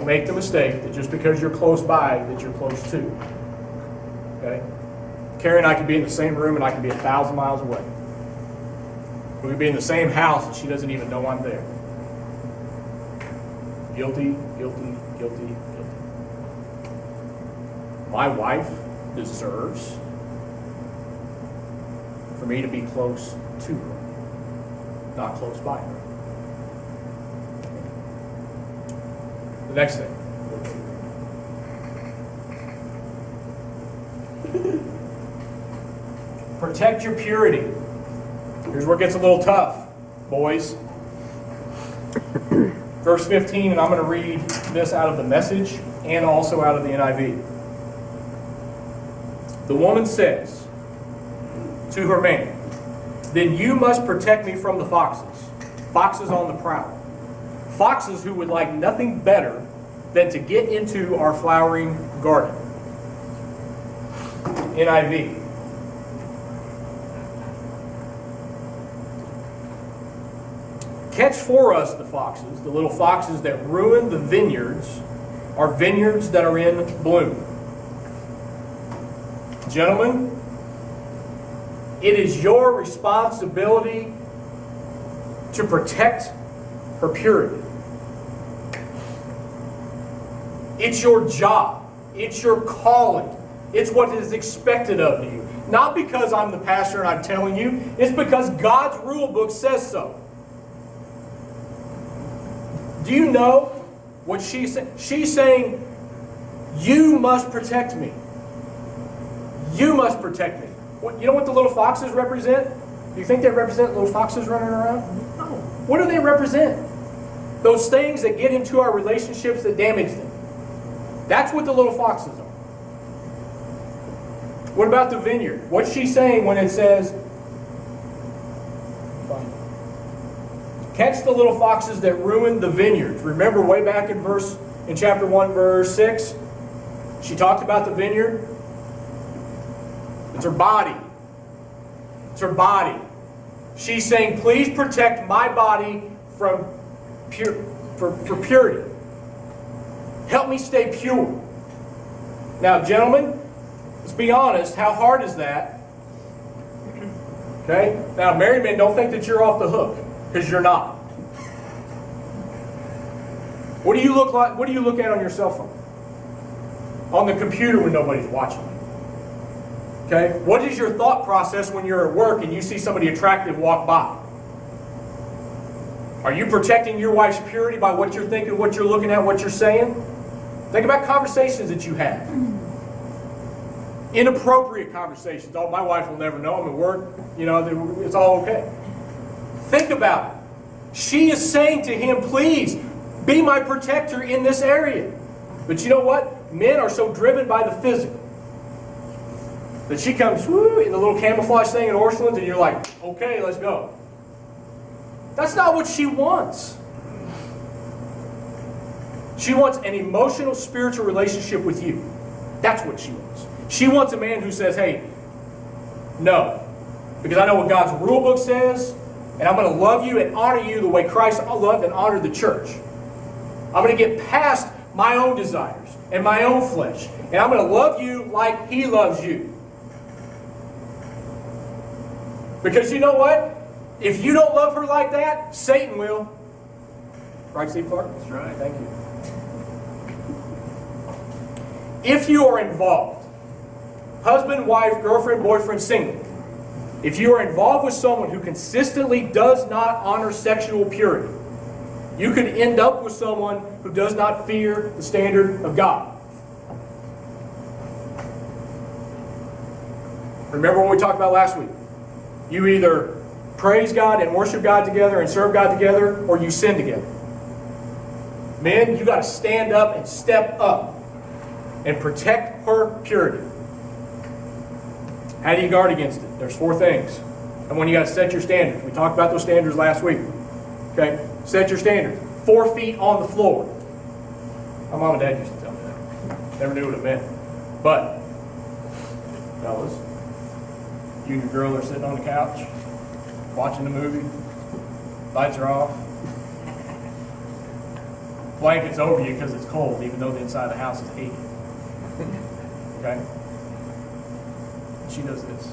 make the mistake that just because you're close by, that you're close to. Okay? Carrie and I could be in the same room and I could be 1,000 miles away. We could be in the same house and she doesn't even know I'm there. Guilty, guilty, guilty, guilty. My wife deserves for me to be close to her, not close by her. The next thing. Protect your purity. Here's where it gets a little tough, boys. Verse 15, and I'm going to read this out of the Message and also out of the NIV. The woman says to her man, then you must protect me from the foxes. Foxes on the prowl. Foxes who would like nothing better than to get into our flowering garden. NIV. Catch for us the foxes, the little foxes that ruin the vineyards, our vineyards that are in bloom. Gentlemen, it is your responsibility to protect her purity. It's your job. It's your calling. It's what is expected of you. Not because I'm the pastor and I'm telling you. It's because God's rule book says so. Do you know what she's saying? She's saying, you must protect me. You must protect me. You know what the little foxes represent? Do you think they represent little foxes running around? No. What do they represent? Those things that get into our relationships that damage them. That's what the little foxes are. What about the vineyard? What's she saying when it says, catch the little foxes that ruin the vineyards? Remember way back in chapter 1, verse 6, she talked about the vineyard. It's her body. It's her body. She's saying, please protect my body from for purity. Help me stay pure. Now, gentlemen, let's be honest. How hard is that? Okay? Now, married men, don't think that you're off the hook, because you're not. What do you look like? What do you look at on your cell phone? On the computer when nobody's watching. Okay? What is your thought process when you're at work and you see somebody attractive walk by? Are you protecting your wife's purity by what you're thinking, what you're looking at, what you're saying? Think about conversations that you have. Inappropriate conversations. Oh, my wife will never know. I'm at work. You know, it's all okay. Think about it. She is saying to him, please, be my protector in this area. But you know what? Men are so driven by the physical that she comes whoo, in the little camouflage thing at Orscheln's and you're like, okay, let's go. That's not what she wants. She wants an emotional, spiritual relationship with you. That's what she wants. She wants a man who says, hey, no. Because I know what God's rule book says, and I'm going to love you and honor you the way Christ loved and honored the church. I'm going to get past my own desires and my own flesh. And I'm going to love you like He loves you. Because you know what? If you don't love her like that, Satan will. Right, Steve Clark? That's right. Thank you. If you are involved, husband, wife, girlfriend, boyfriend, single, if you are involved with someone who consistently does not honor sexual purity, you could end up with someone who does not fear the standard of God. Remember what we talked about last week? You either praise God and worship God together and serve God together, or you sin together. Men, you got to stand up and step up and protect her purity. How do you guard against it? There's 4 things. And when you got to set your standards. We talked about those standards last week. Okay? Set your standards. 4 feet on the floor. My mom and dad used to tell me that. Never knew what it meant. But, fellas, you and your girl are sitting on the couch, watching the movie, lights are off. blankets over you because it's cold, even though the inside of the house is 80. Okay? She does this.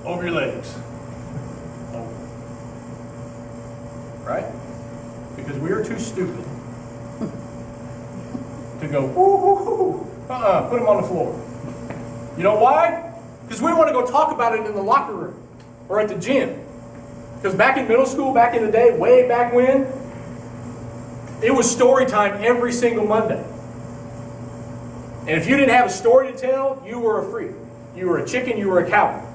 Over your legs. Over. Right? Because we are too stupid to go, whoo, whoo, whoo. Put them on the floor. You know why? Because we want to go talk about it in the locker room or at the gym. Because back in middle school, back in the day, way back when, it was story time every single Monday. And if you didn't have a story to tell, you were a freak. You were a chicken, you were a coward.